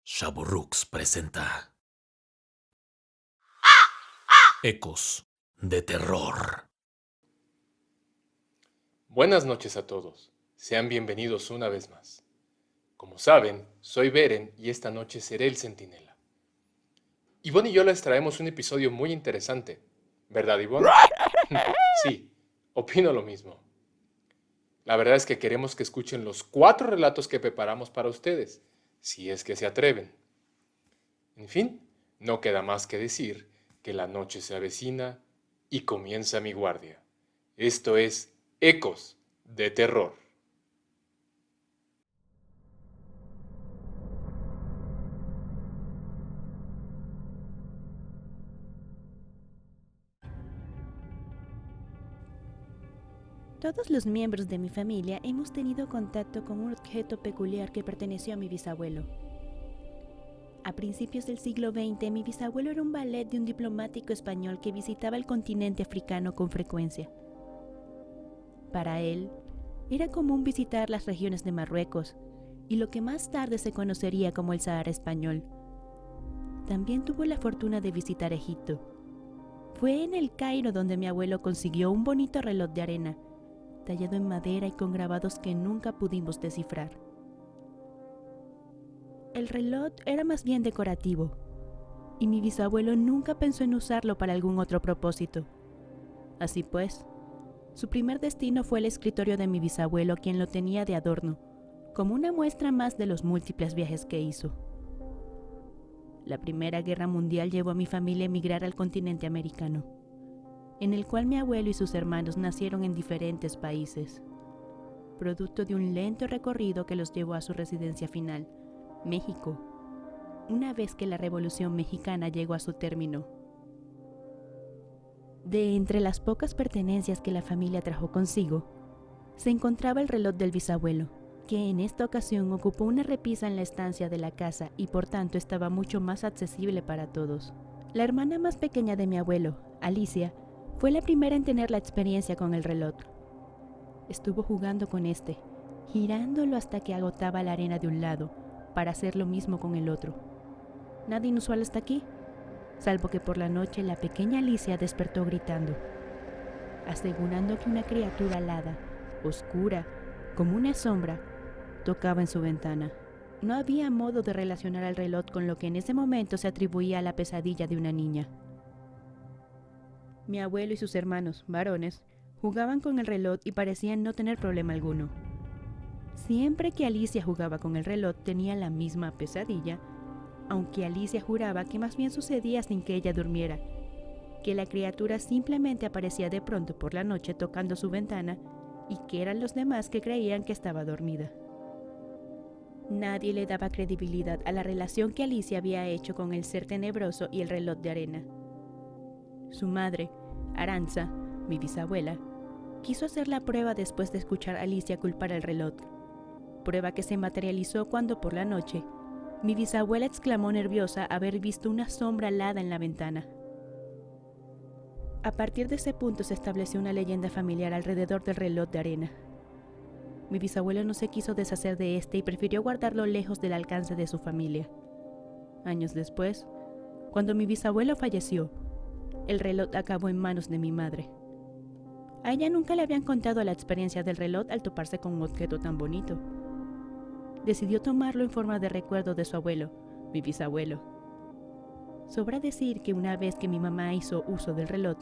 Shaburrux presenta Ecos de Terror. Buenas noches a todos. Sean bienvenidos una vez más. Como saben, soy Beren y esta noche seré el centinela. Ivonne y yo les traemos un episodio muy interesante. ¿Verdad, Ivonne? Sí, opino lo mismo. La verdad es que queremos que escuchen los 4 relatos que preparamos para ustedes, si es que se atreven. En fin, no queda más que decir que la noche se avecina y comienza mi guardia. Esto es Ecos de Terror. Todos los miembros de mi familia hemos tenido contacto con un objeto peculiar que perteneció a mi bisabuelo. A principios del siglo XX, mi bisabuelo era un valet de un diplomático español que visitaba el continente africano con frecuencia. Para él, era común visitar las regiones de Marruecos y lo que más tarde se conocería como el Sahara español. También tuvo la fortuna de visitar Egipto. Fue en el Cairo donde mi abuelo consiguió un bonito reloj de arena, tallado en madera y con grabados que nunca pudimos descifrar. El reloj era más bien decorativo, y mi bisabuelo nunca pensó en usarlo para algún otro propósito. Así pues, su primer destino fue el escritorio de mi bisabuelo, quien lo tenía de adorno, como una muestra más de los múltiples viajes que hizo. La Primera Guerra Mundial llevó a mi familia a emigrar al continente americano, en el cual mi abuelo y sus hermanos nacieron en diferentes países, producto de un lento recorrido que los llevó a su residencia final, México, una vez que la Revolución Mexicana llegó a su término. De entre las pocas pertenencias que la familia trajo consigo, se encontraba el reloj del bisabuelo, que en esta ocasión ocupó una repisa en la estancia de la casa y por tanto estaba mucho más accesible para todos. La hermana más pequeña de mi abuelo, Alicia, fue la primera en tener la experiencia con el reloj. Estuvo jugando con este, girándolo hasta que agotaba la arena de un lado, para hacer lo mismo con el otro. Nada inusual hasta aquí, salvo que por la noche la pequeña Alicia despertó gritando, asegurando que una criatura alada, oscura, como una sombra, tocaba en su ventana. No había modo de relacionar al reloj con lo que en ese momento se atribuía a la pesadilla de una niña. Mi abuelo y sus hermanos, varones, jugaban con el reloj y parecían no tener problema alguno. Siempre que Alicia jugaba con el reloj tenía la misma pesadilla, aunque Alicia juraba que más bien sucedía sin que ella durmiera, que la criatura simplemente aparecía de pronto por la noche tocando su ventana y que eran los demás que creían que estaba dormida. Nadie le daba credibilidad a la relación que Alicia había hecho con el ser tenebroso y el reloj de arena. Su madre, Aranza, mi bisabuela, quiso hacer la prueba después de escuchar a Alicia culpar al reloj, prueba que se materializó cuando por la noche mi bisabuela exclamó nerviosa haber visto una sombra alada en la ventana. A partir de ese punto se estableció una leyenda familiar alrededor del reloj de arena. Mi bisabuelo no se quiso deshacer de este y prefirió guardarlo lejos del alcance de su familia. Años después, cuando mi bisabuelo falleció, el reloj acabó en manos de mi madre. A ella nunca le habían contado la experiencia del reloj al toparse con un objeto tan bonito. Decidió tomarlo en forma de recuerdo de su abuelo, mi bisabuelo. Sobra decir que una vez que mi mamá hizo uso del reloj,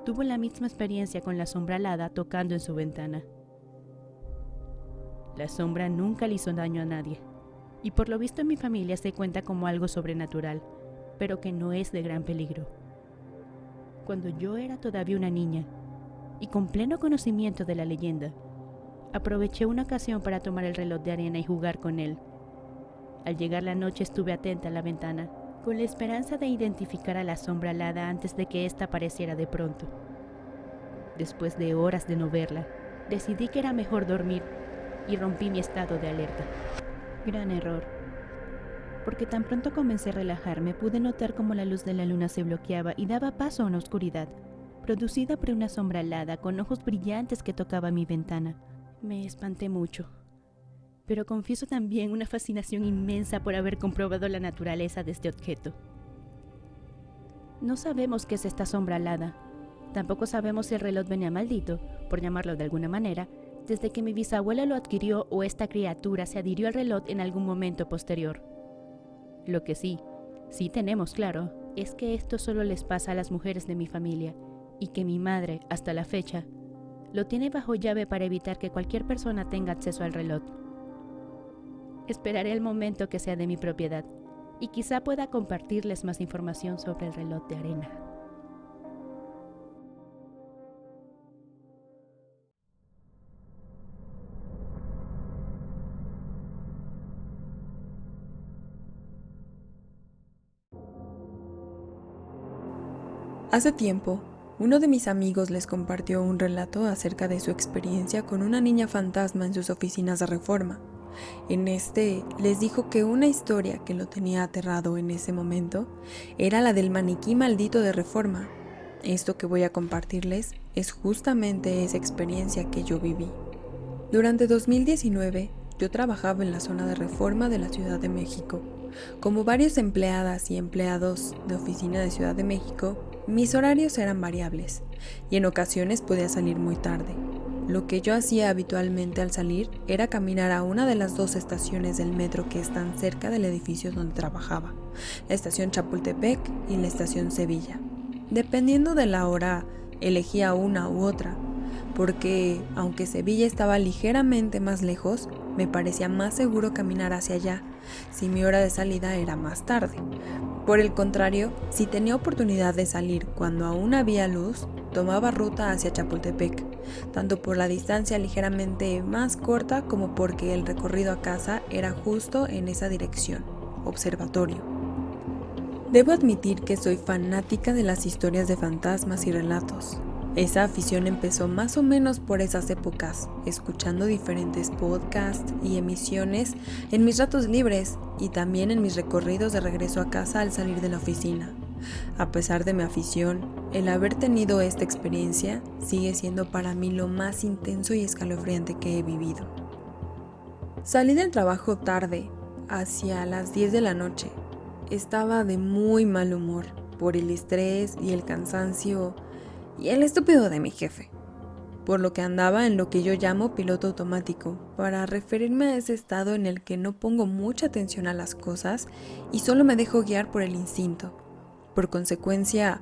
tuvo la misma experiencia con la sombra alada tocando en su ventana. La sombra nunca le hizo daño a nadie, y por lo visto en mi familia se cuenta como algo sobrenatural, pero que no es de gran peligro. Cuando yo era todavía una niña, y con pleno conocimiento de la leyenda, aproveché una ocasión para tomar el reloj de arena y jugar con él. Al llegar la noche estuve atenta a la ventana, con la esperanza de identificar a la sombra alada antes de que ésta apareciera de pronto. Después de horas de no verla, decidí que era mejor dormir y rompí mi estado de alerta. Gran error, porque tan pronto comencé a relajarme pude notar cómo la luz de la luna se bloqueaba y daba paso a una oscuridad, producida por una sombra alada con ojos brillantes que tocaba mi ventana. Me espanté mucho. pero confieso también una fascinación inmensa por haber comprobado la naturaleza de este objeto. No sabemos qué es esta sombra alada. Tampoco sabemos si el reloj venía maldito, por llamarlo de alguna manera, desde que mi bisabuela lo adquirió o esta criatura se adhirió al reloj en algún momento posterior. Lo que sí tenemos claro, es que esto solo les pasa a las mujeres de mi familia y que mi madre, hasta la fecha, lo tiene bajo llave para evitar que cualquier persona tenga acceso al reloj. Esperaré el momento que sea de mi propiedad y quizá pueda compartirles más información sobre el reloj de arena. Hace tiempo, uno de mis amigos les compartió un relato acerca de su experiencia con una niña fantasma en sus oficinas de Reforma. En este, les dijo que una historia que lo tenía aterrado en ese momento era la del maniquí maldito de Reforma. Esto que voy a compartirles es justamente esa experiencia que yo viví. Durante 2019, yo trabajaba en la zona de Reforma de la Ciudad de México. Como varios empleadas y empleados de oficina de Ciudad de México, mis horarios eran variables y en ocasiones podía salir muy tarde. Lo que yo hacía habitualmente al salir era caminar a una de las 2 estaciones del metro que están cerca del edificio donde trabajaba, la estación Chapultepec y la estación Sevilla. Dependiendo de la hora, elegía una u otra, porque aunque Sevilla estaba ligeramente más lejos, me parecía más seguro caminar hacia allá si mi hora de salida era más tarde. Por el contrario, si tenía oportunidad de salir cuando aún había luz, tomaba ruta hacia Chapultepec, tanto por la distancia ligeramente más corta como porque el recorrido a casa era justo en esa dirección, observatorio. Debo admitir que soy fanática de las historias de fantasmas y relatos. Esa afición empezó más o menos por esas épocas, escuchando diferentes podcasts y emisiones en mis ratos libres y también en mis recorridos de regreso a casa al salir de la oficina. A pesar de mi afición, el haber tenido esta experiencia sigue siendo para mí lo más intenso y escalofriante que he vivido. Salí del trabajo tarde, hacia las 10 de la noche. Estaba de muy mal humor por el estrés y el cansancio y el estúpido de mi jefe, por lo que andaba en lo que yo llamo piloto automático, para referirme a ese estado en el que no pongo mucha atención a las cosas y solo me dejo guiar por el instinto. Por consecuencia,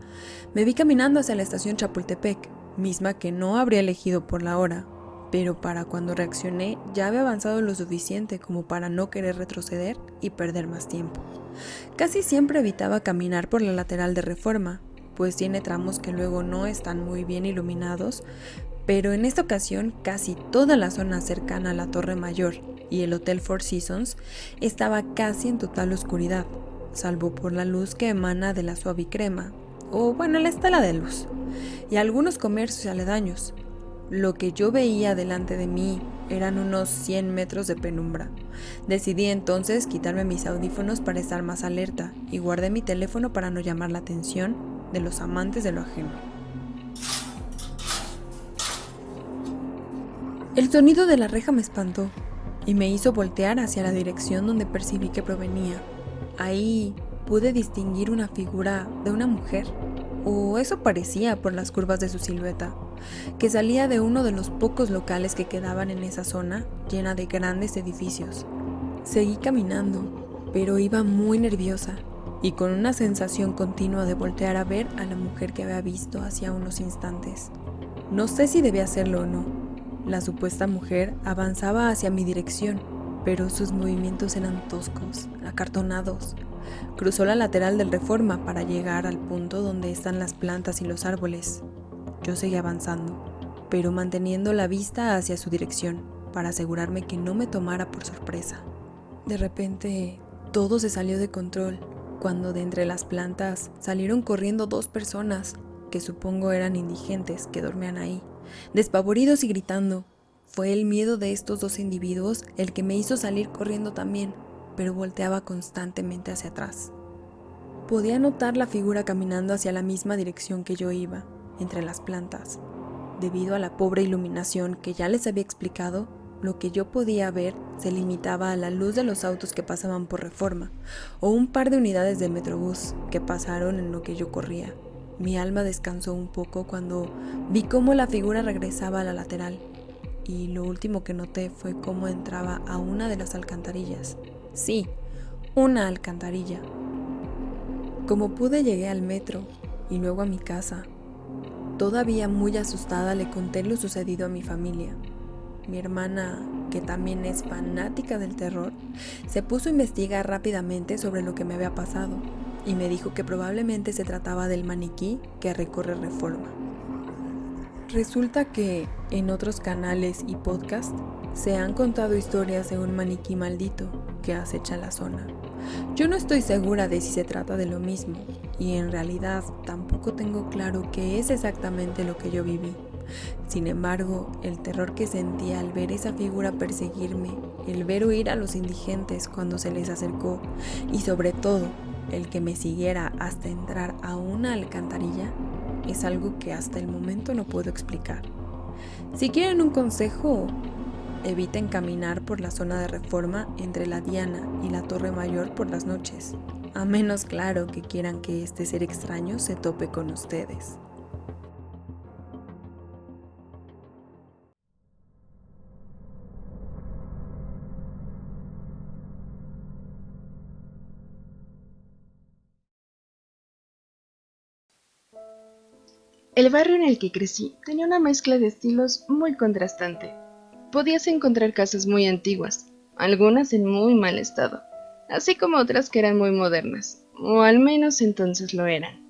me vi caminando hacia la estación Chapultepec, misma que no habría elegido por la hora, pero para cuando reaccioné ya había avanzado lo suficiente como para no querer retroceder y perder más tiempo. Casi siempre evitaba caminar por la lateral de Reforma, pues tiene tramos que luego no están muy bien iluminados, pero en esta ocasión casi toda la zona cercana a la Torre Mayor y el Hotel Four Seasons estaba casi en total oscuridad, salvo por la luz que emana de la Suavicrema, o bueno, la estela de luz, y algunos comercios aledaños. Lo que yo veía delante de mí eran unos 100 metros de penumbra. Decidí entonces quitarme mis audífonos para estar más alerta y guardé mi teléfono para no llamar la atención de los amantes de lo ajeno. El sonido de la reja me espantó y me hizo voltear hacia la dirección donde percibí que provenía. Ahí pude distinguir una figura de una mujer, o eso parecía por las curvas de su silueta, que salía de uno de los pocos locales que quedaban en esa zona llena de grandes edificios. Seguí caminando, pero iba muy nerviosa y con una sensación continua de voltear a ver a la mujer que había visto hacía unos instantes. No sé si debía hacerlo o no. La supuesta mujer avanzaba hacia mi dirección, pero sus movimientos eran toscos, acartonados. Cruzó la lateral del Reforma para llegar al punto donde están las plantas y los árboles. Yo seguí avanzando, pero manteniendo la vista hacia su dirección, para asegurarme que no me tomara por sorpresa. De repente, todo se salió de control, cuando de entre las plantas salieron corriendo 2 personas, que supongo eran indigentes que dormían ahí, despavoridos y gritando. Fue el miedo de estos 2 individuos el que me hizo salir corriendo también, pero volteaba constantemente hacia atrás. Podía notar la figura caminando hacia la misma dirección que yo iba, entre las plantas. Debido a la pobre iluminación que ya les había explicado, lo que yo podía ver se limitaba a la luz de los autos que pasaban por Reforma o un par de unidades de Metrobús que pasaron en lo que yo corría. Mi alma descansó un poco cuando vi cómo la figura regresaba a la lateral y lo último que noté fue cómo entraba a una de las alcantarillas. Sí, una alcantarilla. Como pude llegué al metro y luego a mi casa. Todavía muy asustada le conté lo sucedido a mi familia. Mi hermana, que también es fanática del terror, se puso a investigar rápidamente sobre lo que me había pasado y me dijo que probablemente se trataba del maniquí que recorre Reforma. Resulta que en otros canales y podcasts se han contado historias de un maniquí maldito que acecha la zona. Yo no estoy segura de si se trata de lo mismo y en realidad tampoco tengo claro qué es exactamente lo que yo viví. Sin embargo, el terror que sentí al ver esa figura perseguirme, el ver huir a los indigentes cuando se les acercó y sobre todo el que me siguiera hasta entrar a una alcantarilla, es algo que hasta el momento no puedo explicar. Si quieren un consejo, eviten caminar por la zona de Reforma entre la Diana y la Torre Mayor por las noches, a menos claro que quieran que este ser extraño se tope con ustedes. El barrio en el que crecí tenía una mezcla de estilos muy contrastante. Podías encontrar casas muy antiguas, algunas en muy mal estado, así como otras que eran muy modernas, o al menos entonces lo eran.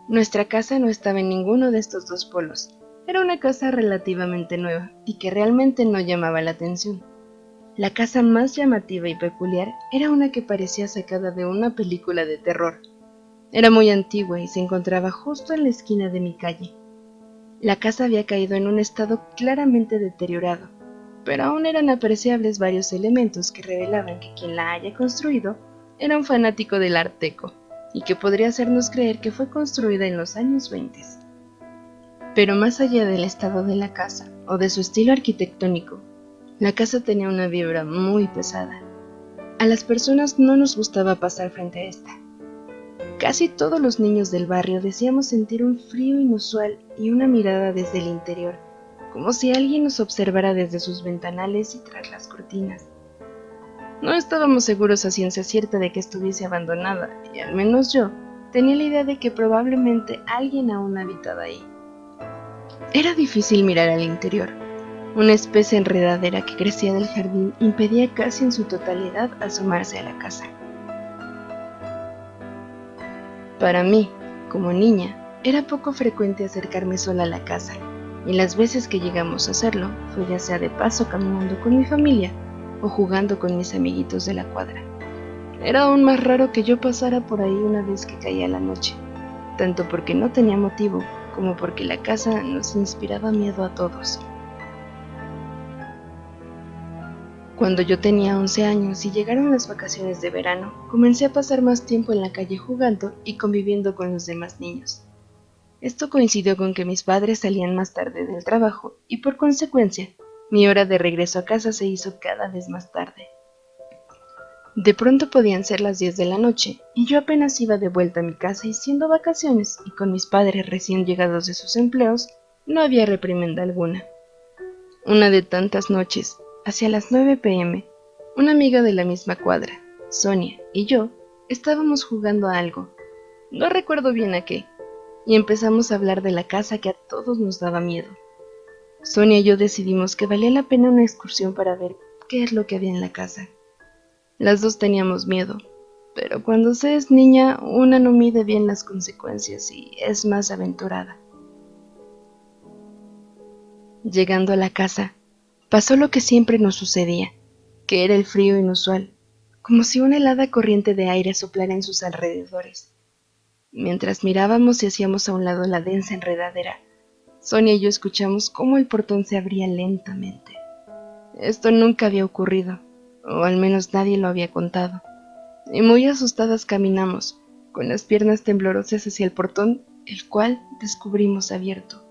Nuestra casa no estaba en ninguno de estos dos polos. Era una casa relativamente nueva y que realmente no llamaba la atención. La casa más llamativa y peculiar era una que parecía sacada de una película de terror. Era muy antigua y se encontraba justo en la esquina de mi calle. La casa había caído en un estado claramente deteriorado, pero aún eran apreciables varios elementos que revelaban que quien la haya construido era un fanático del Art Deco y que podría hacernos creer que fue construida en los años 20. Pero más allá del estado de la casa o de su estilo arquitectónico, la casa tenía una vibra muy pesada. A las personas no nos gustaba pasar frente a esta. Casi todos los niños del barrio decíamos sentir un frío inusual y una mirada desde el interior, como si alguien nos observara desde sus ventanales y tras las cortinas. No estábamos seguros a ciencia cierta de que estuviese abandonada, y al menos yo tenía la idea de que probablemente alguien aún habitaba ahí. Era difícil mirar al interior. Una especie de enredadera que crecía del jardín impedía casi en su totalidad asomarse a la casa. Para mí, como niña, era poco frecuente acercarme sola a la casa, y las veces que llegamos a hacerlo fue ya sea de paso caminando con mi familia o jugando con mis amiguitos de la cuadra. Era aún más raro que yo pasara por ahí una vez que caía la noche, tanto porque no tenía motivo como porque la casa nos inspiraba miedo a todos. Cuando yo tenía 11 años y llegaron las vacaciones de verano, comencé a pasar más tiempo en la calle jugando y conviviendo con los demás niños. Esto coincidió con que mis padres salían más tarde del trabajo y por consecuencia, mi hora de regreso a casa se hizo cada vez más tarde. De pronto podían ser las 10 de la noche y yo apenas iba de vuelta a mi casa y siendo vacaciones y con mis padres recién llegados de sus empleos, no había reprimenda alguna. Una de tantas noches, hacia las 9 p.m., una amiga de la misma cuadra, Sonia, y yo estábamos jugando a algo, no recuerdo bien a qué, y empezamos a hablar de la casa que a todos nos daba miedo. Sonia y yo decidimos que valía la pena una excursión para ver qué es lo que había en la casa. Las dos teníamos miedo, pero cuando se es niña, una no mide bien las consecuencias y es más aventurada. Llegando a la casa, pasó lo que siempre nos sucedía, que era el frío inusual, como si una helada corriente de aire soplara en sus alrededores. Mientras mirábamos y hacíamos a un lado la densa enredadera, Sonia y yo escuchamos cómo el portón se abría lentamente. Esto nunca había ocurrido, o al menos nadie lo había contado, y muy asustadas caminamos, con las piernas temblorosas hacia el portón, el cual descubrimos abierto.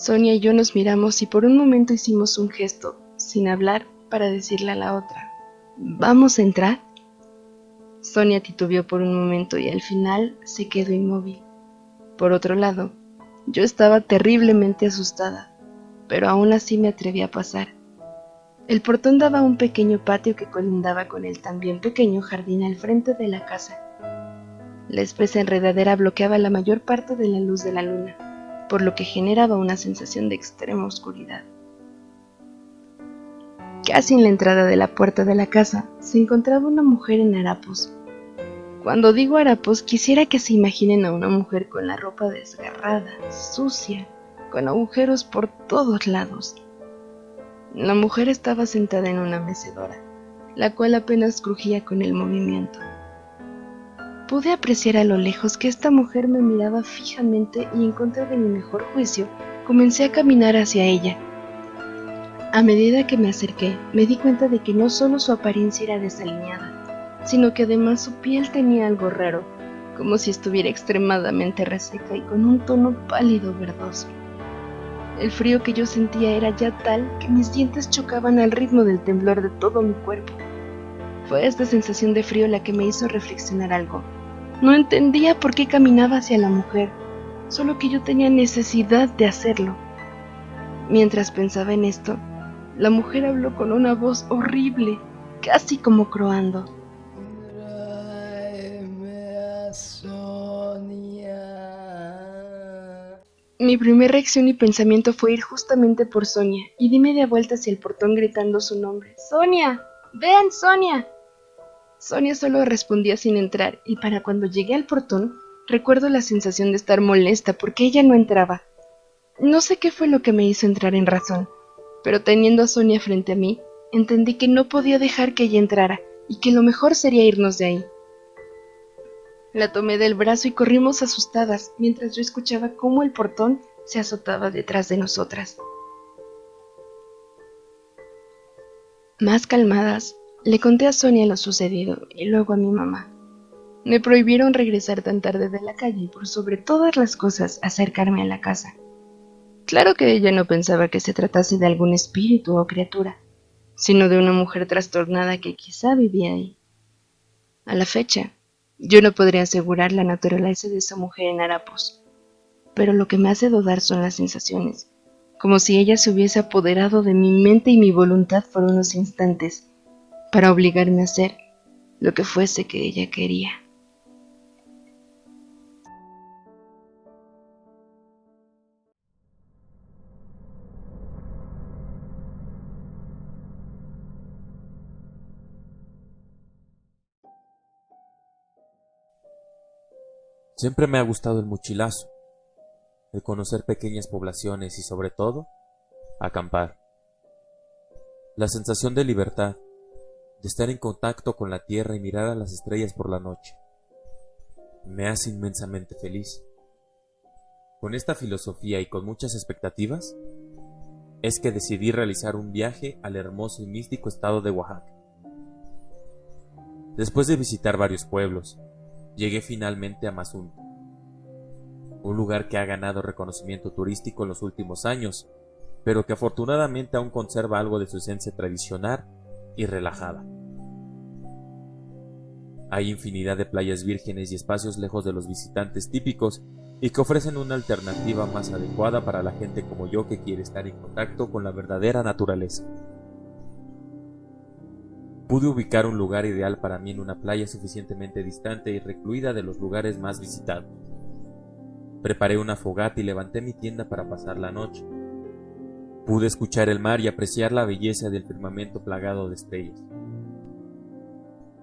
Sonia y yo nos miramos y por un momento hicimos un gesto, sin hablar, para decirle a la otra: ¿vamos a entrar? Sonia titubeó por un momento y al final se quedó inmóvil. Por otro lado, yo estaba terriblemente asustada, pero aún así me atreví a pasar. El portón daba a un pequeño patio que colindaba con el también pequeño jardín al frente de la casa. La espesa enredadera bloqueaba la mayor parte de la luz de la luna, por lo que generaba una sensación de extrema oscuridad. Casi en la entrada de la puerta de la casa se encontraba una mujer en harapos. Cuando digo harapos, quisiera que se imaginen a una mujer con la ropa desgarrada, sucia, con agujeros por todos lados. La mujer estaba sentada en una mecedora, la cual apenas crujía con el movimiento. Pude apreciar a lo lejos que esta mujer me miraba fijamente y en contra de mi mejor juicio, comencé a caminar hacia ella. A medida que me acerqué, me di cuenta de que no solo su apariencia era desalineada, sino que además su piel tenía algo raro, como si estuviera extremadamente reseca y con un tono pálido verdoso. El frío que yo sentía era ya tal que mis dientes chocaban al ritmo del temblor de todo mi cuerpo. Fue esta sensación de frío la que me hizo reflexionar algo. No entendía por qué caminaba hacia la mujer, solo que yo tenía necesidad de hacerlo. Mientras pensaba en esto, la mujer habló con una voz horrible, casi como croando. Tráeme a Sonia. Mi primera reacción y pensamiento fue ir justamente por Sonia y di media vuelta hacia el portón gritando su nombre. ¡Sonia! ¡Ven, Sonia! Sonia solo respondía sin entrar y para cuando llegué al portón recuerdo la sensación de estar molesta porque ella no entraba. No sé qué fue lo que me hizo entrar en razón, pero teniendo a Sonia frente a mí, entendí que no podía dejar que ella entrara y que lo mejor sería irnos de ahí. La tomé del brazo y corrimos asustadas mientras yo escuchaba cómo el portón se azotaba detrás de nosotras. Más calmadas, le conté a Sonia lo sucedido y luego a mi mamá. Me prohibieron regresar tan tarde de la calle y por sobre todas las cosas acercarme a la casa. Claro que ella no pensaba que se tratase de algún espíritu o criatura, sino de una mujer trastornada que quizá vivía ahí. A la fecha, yo no podría asegurar la naturaleza de esa mujer en harapos, pero lo que me hace dudar son las sensaciones, como si ella se hubiese apoderado de mi mente y mi voluntad por unos instantes, para obligarme a hacer lo que fuese que ella quería. Siempre me ha gustado el mochilazo, el conocer pequeñas poblaciones y sobre todo, acampar. La sensación de libertad, de estar en contacto con la tierra y mirar a las estrellas por la noche, me hace inmensamente feliz. Con esta filosofía y con muchas expectativas, es que decidí realizar un viaje al hermoso y místico estado de Oaxaca. Después de visitar varios pueblos, llegué finalmente a Mazunte, un lugar que ha ganado reconocimiento turístico en los últimos años, pero que afortunadamente aún conserva algo de su esencia tradicional y relajada. Hay infinidad de playas vírgenes y espacios lejos de los visitantes típicos y que ofrecen una alternativa más adecuada para la gente como yo que quiere estar en contacto con la verdadera naturaleza. Pude ubicar un lugar ideal para mí en una playa suficientemente distante y recluida de los lugares más visitados. Preparé una fogata y levanté mi tienda para pasar la noche. Pude escuchar el mar y apreciar la belleza del firmamento plagado de estrellas.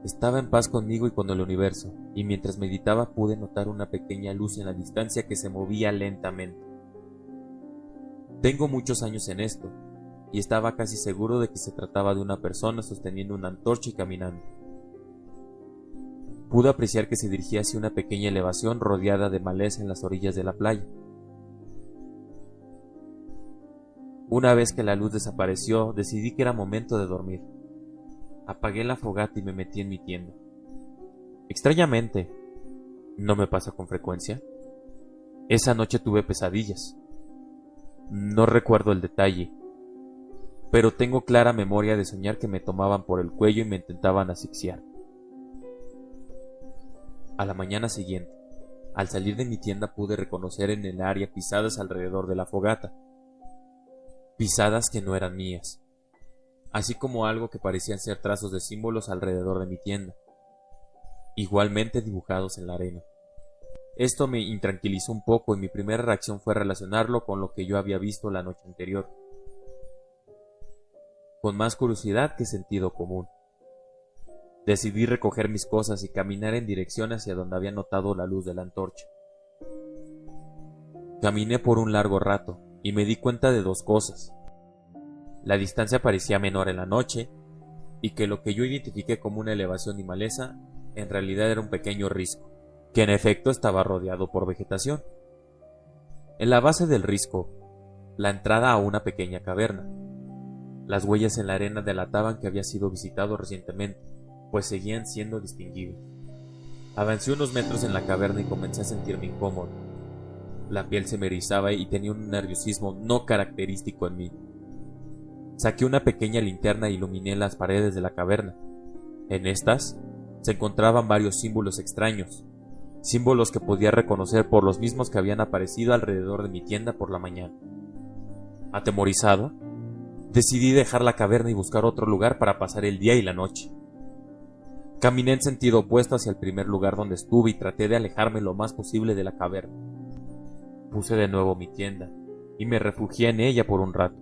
Estaba en paz conmigo y con el universo, y mientras meditaba pude notar una pequeña luz en la distancia que se movía lentamente. Tengo muchos años en esto, y estaba casi seguro de que se trataba de una persona sosteniendo una antorcha y caminando. Pude apreciar que se dirigía hacia una pequeña elevación rodeada de maleza en las orillas de la playa. Una vez que la luz desapareció, decidí que era momento de dormir. Apagué la fogata y me metí en mi tienda. Extrañamente, ¿no me pasa con frecuencia? Esa noche tuve pesadillas. No recuerdo el detalle, pero tengo clara memoria de soñar que me tomaban por el cuello y me intentaban asfixiar. A la mañana siguiente, al salir de mi tienda pude reconocer en el área pisadas alrededor de la fogata, pisadas que no eran mías, así como algo que parecían ser trazos de símbolos alrededor de mi tienda, igualmente dibujados en la arena. Esto me intranquilizó un poco y mi primera reacción fue relacionarlo con lo que yo había visto la noche anterior, con más curiosidad que sentido común. Decidí recoger mis cosas y caminar en dirección hacia donde había notado la luz de la antorcha. Caminé por un largo rato y me di cuenta de dos cosas. La distancia parecía menor en la noche y que lo que yo identifiqué como una elevación y maleza en realidad era un pequeño risco, que en efecto estaba rodeado por vegetación. En la base del risco, la entrada a una pequeña caverna. Las huellas en la arena delataban que había sido visitado recientemente, pues seguían siendo distinguibles. Avancé unos metros en la caverna y comencé a sentirme incómodo. La piel se me erizaba y tenía un nerviosismo no característico en mí. Saqué una pequeña linterna e iluminé las paredes de la caverna. En estas se encontraban varios símbolos extraños, símbolos que podía reconocer por los mismos que habían aparecido alrededor de mi tienda por la mañana. Atemorizado, decidí dejar la caverna y buscar otro lugar para pasar el día y la noche. Caminé en sentido opuesto hacia el primer lugar donde estuve y traté de alejarme lo más posible de la caverna. Puse de nuevo mi tienda y me refugié en ella por un rato,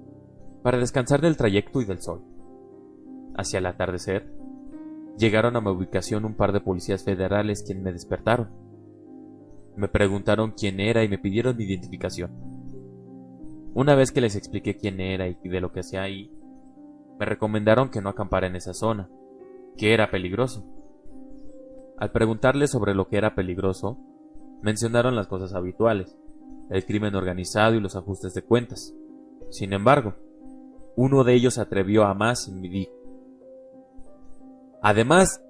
para descansar del trayecto y del sol. Hacia el atardecer, llegaron a mi ubicación un par de policías federales quienes me despertaron. Me preguntaron quién era y me pidieron mi identificación. Una vez que les expliqué quién era y de lo que hacía ahí, me recomendaron que no acampara en esa zona, que era peligroso. Al preguntarles sobre lo que era peligroso, mencionaron las cosas habituales, el crimen organizado y los ajustes de cuentas. Sin embargo, uno de ellos se atrevió a más y me dijo: además,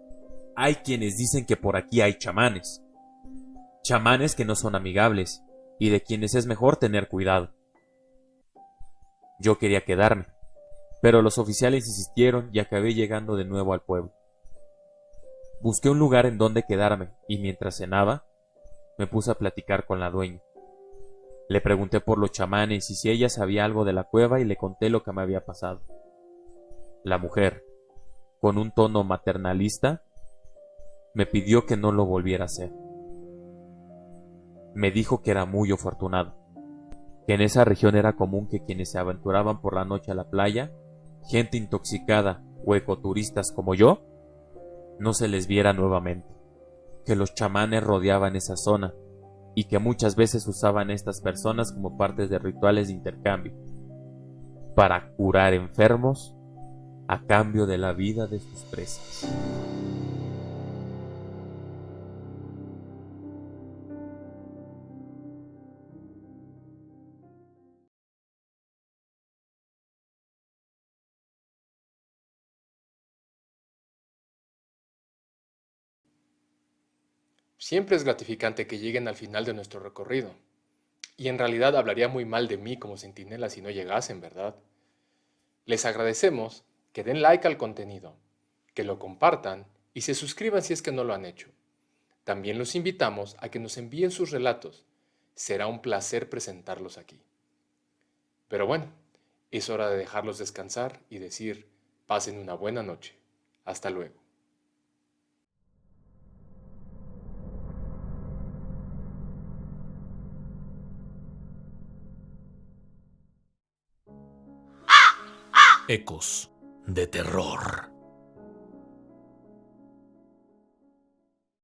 hay quienes dicen que por aquí hay chamanes. Chamanes que no son amigables y de quienes es mejor tener cuidado. Yo quería quedarme, pero los oficiales insistieron y acabé llegando de nuevo al pueblo. Busqué un lugar en donde quedarme y mientras cenaba, me puse a platicar con la dueña. Le pregunté por los chamanes y si ella sabía algo de la cueva y le conté lo que me había pasado. La mujer, con un tono maternalista, me pidió que no lo volviera a hacer. Me dijo que era muy afortunado, que en esa región era común que quienes se aventuraban por la noche a la playa, gente intoxicada o ecoturistas como yo, no se les viera nuevamente, que los chamanes rodeaban esa zona y que muchas veces usaban a estas personas como partes de rituales de intercambio, para curar enfermos a cambio de la vida de sus presas. Siempre es gratificante que lleguen al final de nuestro recorrido. Y en realidad hablaría muy mal de mí como centinela si no llegasen, ¿verdad? Les agradecemos que den like al contenido, que lo compartan y se suscriban si es que no lo han hecho. También los invitamos a que nos envíen sus relatos. Será un placer presentarlos aquí. Pero bueno, es hora de dejarlos descansar y decir, pasen una buena noche. Hasta luego. Ecos de terror.